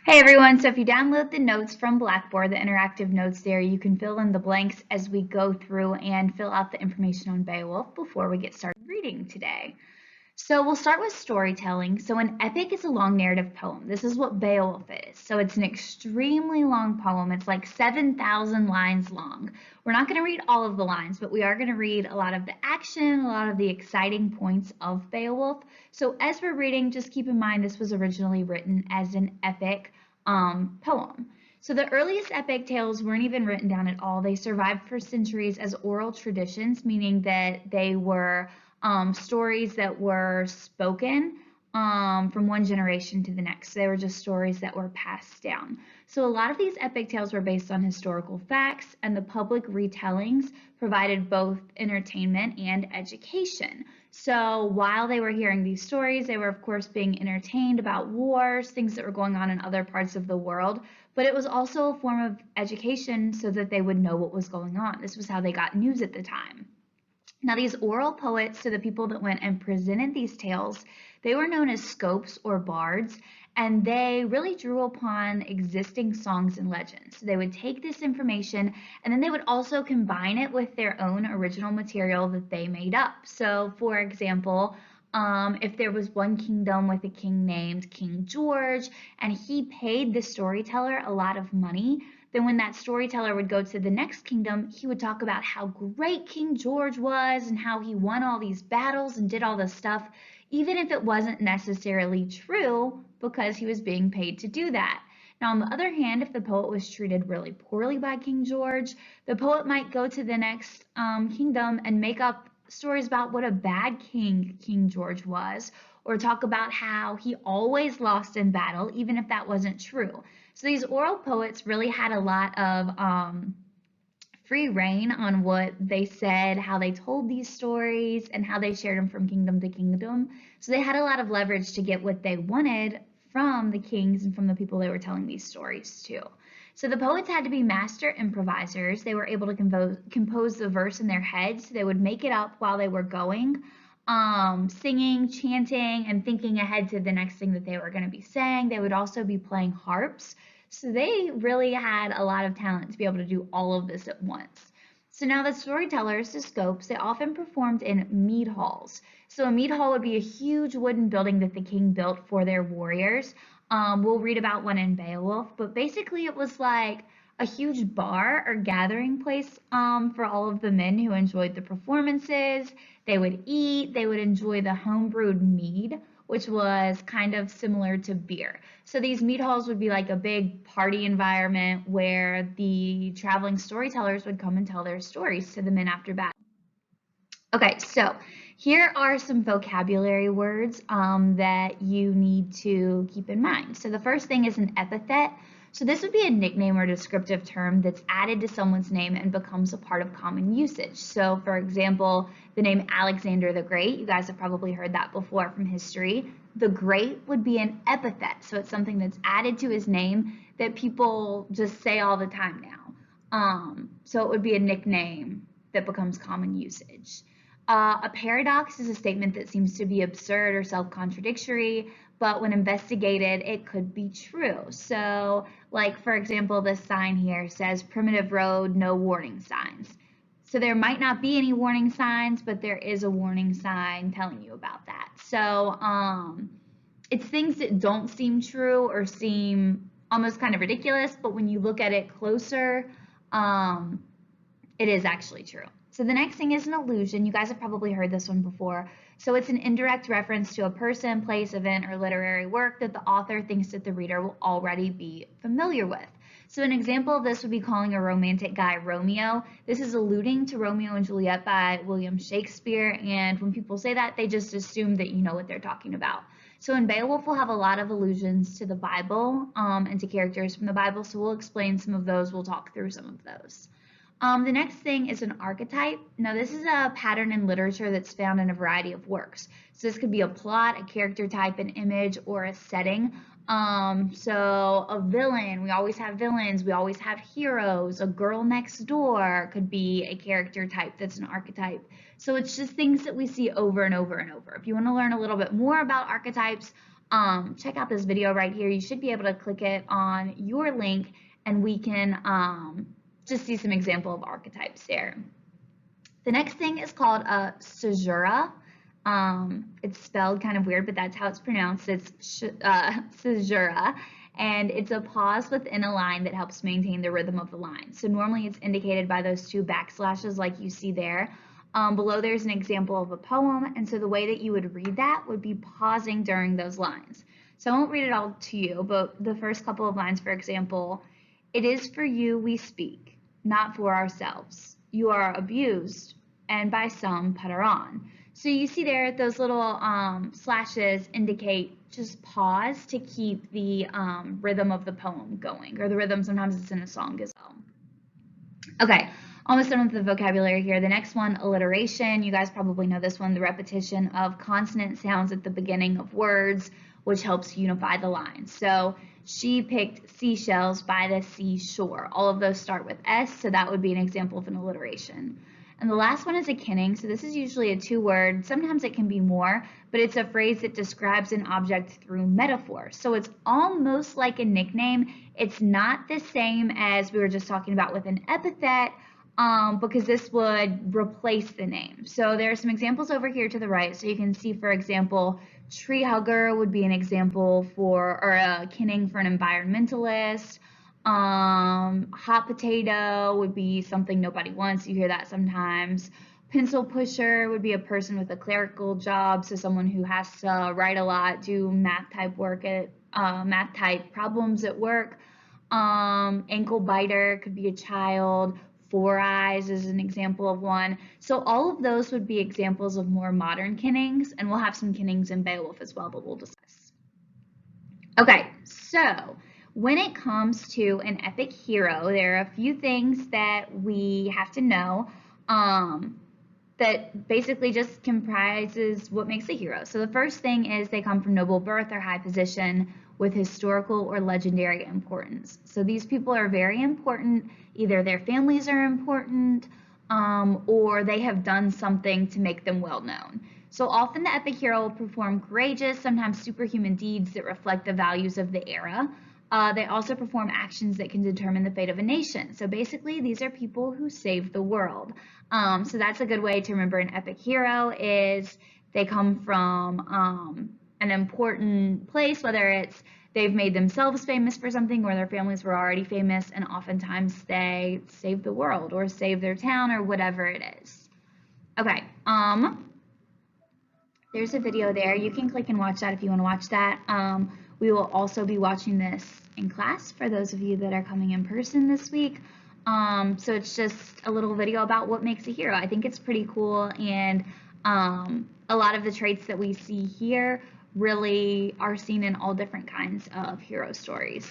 Hey everyone, so if you download the notes from Blackboard, the interactive notes there, you can fill in the blanks as we go through and fill out the information on Beowulf before we get started reading today. So we'll start with storytelling. So an epic is a long narrative poem. This is what Beowulf is. So it's an extremely long poem. It's like 7,000 lines long. We're not going to read all of the lines, but we are going to read a lot of the action, a lot of the exciting points of Beowulf. So as we're reading, just keep in mind this was originally written as an epic poem. So the earliest epic tales weren't even written down at all. They survived for centuries as oral traditions, meaning that they were stories that were spoken from one generation to the next. They were just stories that were passed down. So a lot of these epic tales were based on historical facts, and the public retellings provided both entertainment and education. So while they were hearing these stories, they were of course being entertained about wars, things that were going on in other parts of the world, but it was also a form of education so that they would know what was going on. This was how they got news at the time. Now, these oral poets, so the people that went and presented these tales, they were known as scopes or bards, and they really drew upon existing songs and legends. So they would take this information and then they would also combine it with their own original material that they made up. So, for example, if there was one kingdom with a king named King George and he paid the storyteller a lot of money, then when that storyteller would go to the next kingdom, he would talk about how great King George was and how he won all these battles and did all this stuff, even if it wasn't necessarily true because he was being paid to do that. Now, on the other hand, if the poet was treated really poorly by King George, the poet might go to the next kingdom and make up stories about what a bad king King George was, or talk about how he always lost in battle, even if that wasn't true. So these oral poets really had a lot of free reign on what they said, how they told these stories, and how they shared them from kingdom to kingdom. So they had a lot of leverage to get what they wanted from the kings and from the people they were telling these stories to. So the poets had to be master improvisers. They were able to compose the verse in their heads. They would make it up while they were going, singing, chanting, and thinking ahead to the next thing that they were going to be saying. They would also be playing harps. So they really had a lot of talent to be able to do all of this at once. So now the storytellers, the scopes, they often performed in mead halls. So a mead hall would be a huge wooden building that the king built for their warriors. We'll read about one in Beowulf, but basically it was like a huge bar or gathering place for all of the men who enjoyed the performances. They would eat, they would enjoy the homebrewed mead, which was kind of similar to beer. So these mead halls would be like a big party environment where the traveling storytellers would come and tell their stories to the men after battle. Okay, so here are some vocabulary words that you need to keep in mind. So the first thing is an epithet. So this would be a nickname or descriptive term that's added to someone's name and becomes a part of common usage. So for example, the name Alexander the Great, you guys have probably heard that before from history. The Great would be an epithet. So it's something that's added to his name that people just say all the time now. So it would be a nickname that becomes common usage. A paradox is a statement that seems to be absurd or self-contradictory, but when investigated, it could be true. So, like for example, this sign here says primitive road, no warning signs. So there might not be any warning signs, but there is a warning sign telling you about that. So it's things that don't seem true or seem almost kind of ridiculous, but when you look at it closer, it is actually true. So the next thing is an allusion. You guys have probably heard this one before. So it's an indirect reference to a person, place, event, or literary work that the author thinks that the reader will already be familiar with. So an example of this would be calling a romantic guy Romeo. This is alluding to Romeo and Juliet by William Shakespeare, and when people say that, they just assume that you know what they're talking about. So in Beowulf, we'll have a lot of allusions to the Bible and to characters from the Bible, so we'll explain some of those. We'll talk through some of those. The next thing is an archetype. Now, this is a pattern in literature that's found in a variety of works. So this could be a plot, a character type, an image, or a setting. So a villain, we always have villains, we always have heroes. A girl next door could be a character type that's an archetype. So it's just things that we see over and over and over. If you want to learn a little bit more about archetypes, check out this video right here. You should be able to click it on your link and we can just see some example of archetypes there. The next thing is called a caesura. It's spelled kind of weird, but that's how it's pronounced. It's caesura, and it's a pause within a line that helps maintain the rhythm of the line. So normally it's indicated by those 2 backslashes like you see there. Below there's an example of a poem, and so the way that you would read that would be pausing during those lines. So I won't read it all to you, but the first couple of lines, for example, it is for you we speak, not for ourselves. You are abused, and by some put her on. So you see there, those little slashes indicate just pause to keep the rhythm of the poem going, or the rhythm, sometimes it's in a song as well. Okay, almost done with the vocabulary here. The next one, alliteration. You guys probably know this one, the repetition of consonant sounds at the beginning of words, which helps unify the lines. So she picked seashells by the seashore. All of those start with S, so that would be an example of an alliteration. And the last one is a kinning. So this is usually a 2-word. Sometimes it can be more, but it's a phrase that describes an object through metaphor. So it's almost like a nickname. It's not the same as we were just talking about with an epithet, because this would replace the name. So there are some examples over here to the right. So you can see, for example, tree hugger would be an example for, or a kinning for an environmentalist. Hot potato would be something nobody wants. You hear that sometimes. Pencil pusher would be a person with a clerical job, so someone who has to write a lot, do math type work at math type problems at work. Ankle biter could be a child. 4 eyes is an example of one. So all of those would be examples of more modern kinnings, and we'll have some kinnings in Beowulf as well, but we'll discuss. Okay, so when it comes to an epic hero, there are a few things that we have to know that basically just comprises what makes a hero. So the first thing is they come from noble birth or high position with historical or legendary importance. So these people are very important. Either their families are important or they have done something to make them well known. So often the epic hero will perform courageous, sometimes superhuman deeds that reflect the values of the era. They also perform actions that can determine the fate of a nation. So basically, these are people who save the world. So that's a good way to remember an epic hero is they come from an important place, whether it's they've made themselves famous for something or their families were already famous, and oftentimes they save the world or save their town or whatever it is. Okay, there's a video there. You can click and watch that if you want to watch that. We will also be watching this in class for those of you that are coming in person this week. So it's just a little video about what makes a hero. I think it's pretty cool, and a lot of the traits that we see here really are seen in all different kinds of hero stories.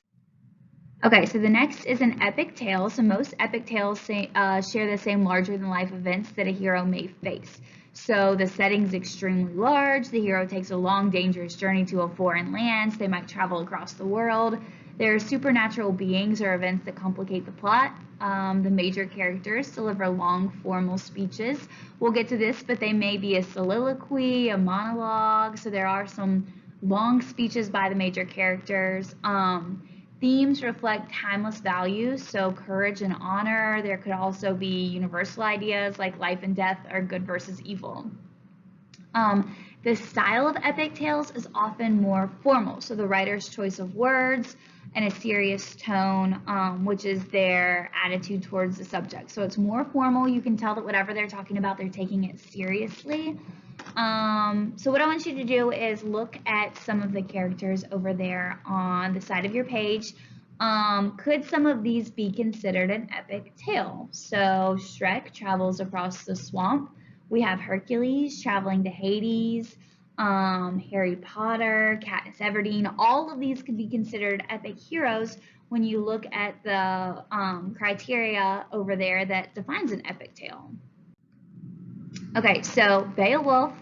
Okay, so the next is an epic tale. So most epic tales share the same larger-than-life events that a hero may face. So the setting's extremely large. The hero takes a long, dangerous journey to a foreign land. They might travel across the world. There are supernatural beings or events that complicate the plot. The major characters deliver long, formal speeches. We'll get to this, but they may be a soliloquy, a monologue. So there are some long speeches by the major characters. Themes reflect timeless values, so courage and honor. There could also be universal ideas like life and death or good versus evil. The style of epic tales is often more formal, so the writer's choice of words and a serious tone, which is their attitude towards the subject. So it's more formal. You can tell that whatever they're talking about, they're taking it seriously. So what I want you to do is look at some of the characters over there on the side of your page. Could some of these be considered an epic tale? So Shrek travels across the swamp. We have Hercules traveling to Hades, Harry Potter, Katniss Everdeen. All of these could be considered epic heroes when you look at the criteria over there that defines an epic tale. Okay, so Beowulf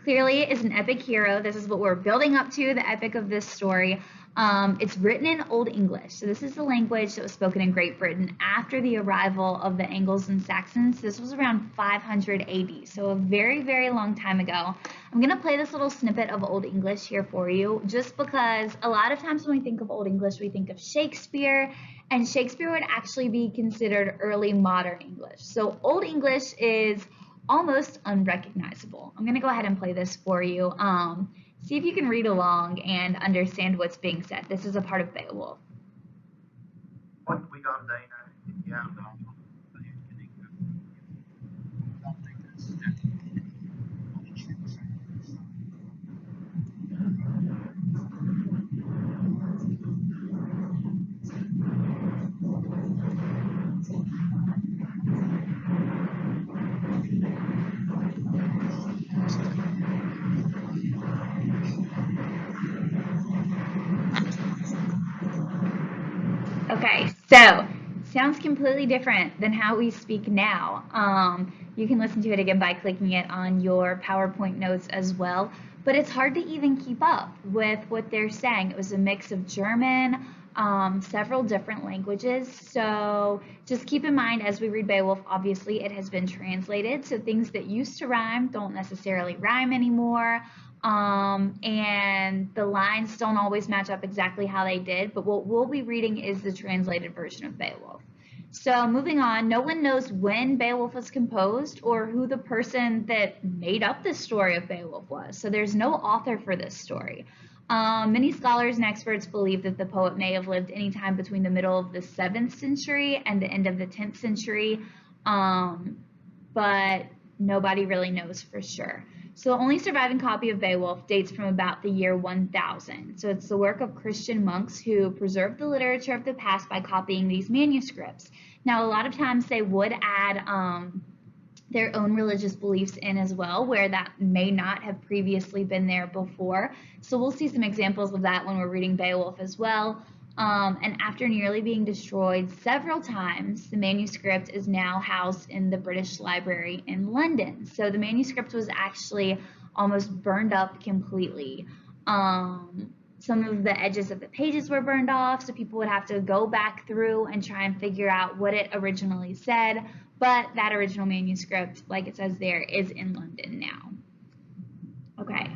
clearly is an epic hero. This is what we're building up to, the epic of this story. It's written in Old English. So this is the language that was spoken in Great Britain after the arrival of the Angles and Saxons. This was around 500 AD, so a very, very long time ago. I'm going to play this little snippet of Old English here for you, just because a lot of times when we think of Old English, we think of Shakespeare, and Shakespeare would actually be considered early modern English. So Old English is almost unrecognizable. I'm going to go ahead and play this for you. See if you can read along and understand what's being said. This is a part of Beowulf. Okay, so sounds completely different than how we speak now. You can listen to it again by clicking it on your PowerPoint notes as well, but it's hard to even keep up with what they're saying. It was a mix of German, several different languages, so just keep in mind as we read Beowulf, obviously it has been translated, so things that used to rhyme don't necessarily rhyme anymore. And the lines don't always match up exactly how they did, but what we'll be reading is the translated version of Beowulf. So moving on, no one knows when Beowulf was composed or who the person that made up the story of Beowulf was. So there's no author for this story. Many scholars and experts believe that the poet may have lived anytime between the middle of the 7th century and the end of the 10th century, but nobody really knows for sure. So the only surviving copy of Beowulf dates from about the year 1000. So it's the work of Christian monks who preserved the literature of the past by copying these manuscripts. Now, a lot of times they would add their own religious beliefs in as well, where that may not have previously been there before. So we'll see some examples of that when we're reading Beowulf as well. And after nearly being destroyed several times, the manuscript is now housed in the British Library in London. So the manuscript was actually almost burned up completely. Some of the edges of the pages were burned off, so people would have to go back through and try and figure out what it originally said. But that original manuscript, like it says there, is in London now. Okay.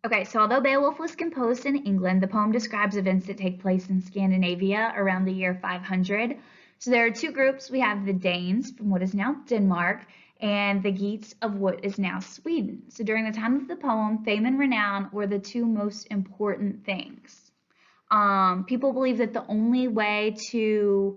Okay, so although Beowulf was composed in England, the poem describes events that take place in Scandinavia around the year 500. So there are two groups. We have the Danes from what is now Denmark and the Geats of what is now Sweden. So during the time of the poem, fame and renown were the two most important things. People believe that the only way to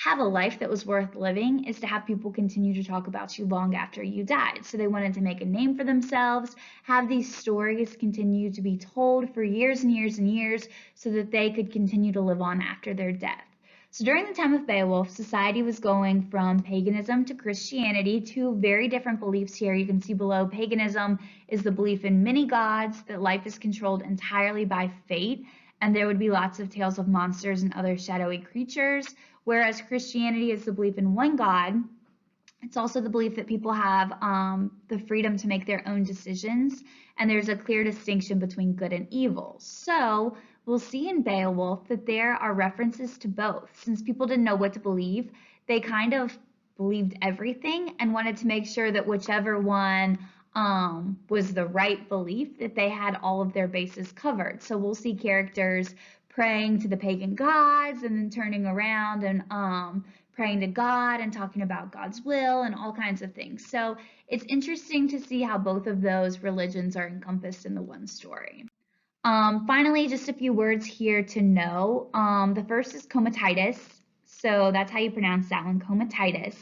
have a life that was worth living is to have people continue to talk about you long after you died. So they wanted to make a name for themselves, have these stories continue to be told for years and years and years so that they could continue to live on after their death. So during the time of Beowulf, society was going from paganism to Christianity, two very different beliefs here. You can see below, paganism is the belief in many gods, that life is controlled entirely by fate, and there would be lots of tales of monsters and other shadowy creatures. Whereas Christianity is the belief in one God, it's also the belief that people have the freedom to make their own decisions, and there's a clear distinction between good and evil. So we'll see in Beowulf that there are references to both. Since people didn't know what to believe, they kind of believed everything and wanted to make sure that whichever one was the right belief, that they had all of their bases covered. So we'll see characters praying to the pagan gods and then turning around and praying to God and talking about God's will and all kinds of things. So it's interesting to see how both of those religions are encompassed in the one story. Finally, just a few words here to know. The first is comatitis. So that's how you pronounce that one, comatitis.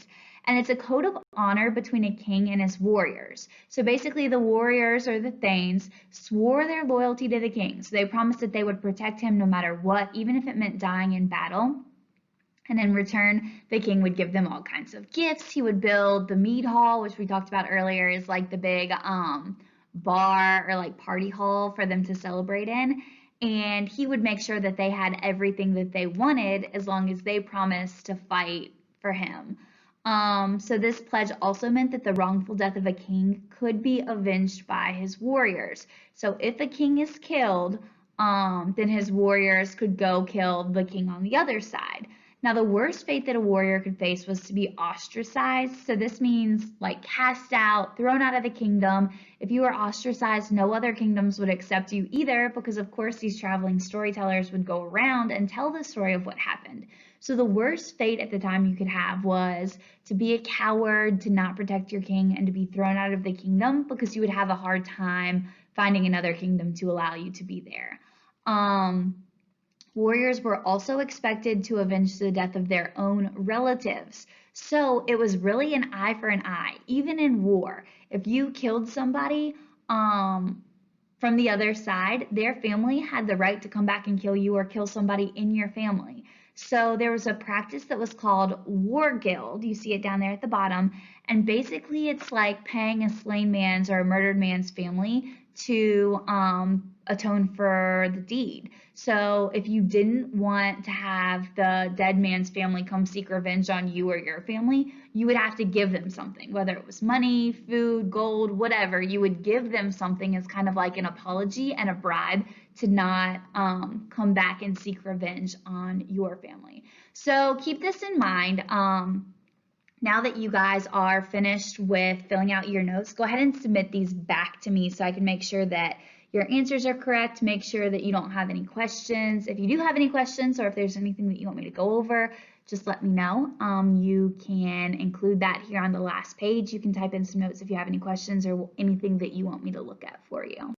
And it's a code of honor between a king and his warriors. So basically the warriors, or the thanes, swore their loyalty to the king. So they promised that they would protect him no matter what, even if it meant dying in battle. And in return, the king would give them all kinds of gifts. He would build the mead hall, which we talked about earlier, is like the big bar or like party hall for them to celebrate in. And he would make sure that they had everything that they wanted as long as they promised to fight for him. So this pledge also meant that the wrongful death of a king could be avenged by his warriors. So if a king is killed, then his warriors could go kill the king on the other side. Now, the worst fate that a warrior could face was to be ostracized. So this means like cast out, thrown out of the kingdom. If you were ostracized, no other kingdoms would accept you either, because of course these traveling storytellers would go around and tell the story of what happened. So the worst fate at the time you could have was to be a coward, to not protect your king, and to be thrown out of the kingdom, because you would have a hard time finding another kingdom to allow you to be there. Warriors were also expected to avenge the death of their own relatives. So it was really an eye for an eye, even in war. If you killed somebody from the other side, their family had the right to come back and kill you or kill somebody in your family. So there was a practice that was called war guild. You see it down there at the bottom. And basically it's like paying a slain man's or a murdered man's family to atone for the deed. So if you didn't want to have the dead man's family come seek revenge on you or your family, you would have to give them something, whether it was money, food, gold, whatever. You would give them something as kind of like an apology and a bribe to not come back and seek revenge on your family. So keep this in mind. Now that you guys are finished with filling out your notes, go ahead and submit these back to me so I can make sure that your answers are correct, make sure that you don't have any questions. If you do have any questions or if there's anything that you want me to go over, just let me know. You can include that here on the last page. You can type in some notes if you have any questions or anything that you want me to look at for you.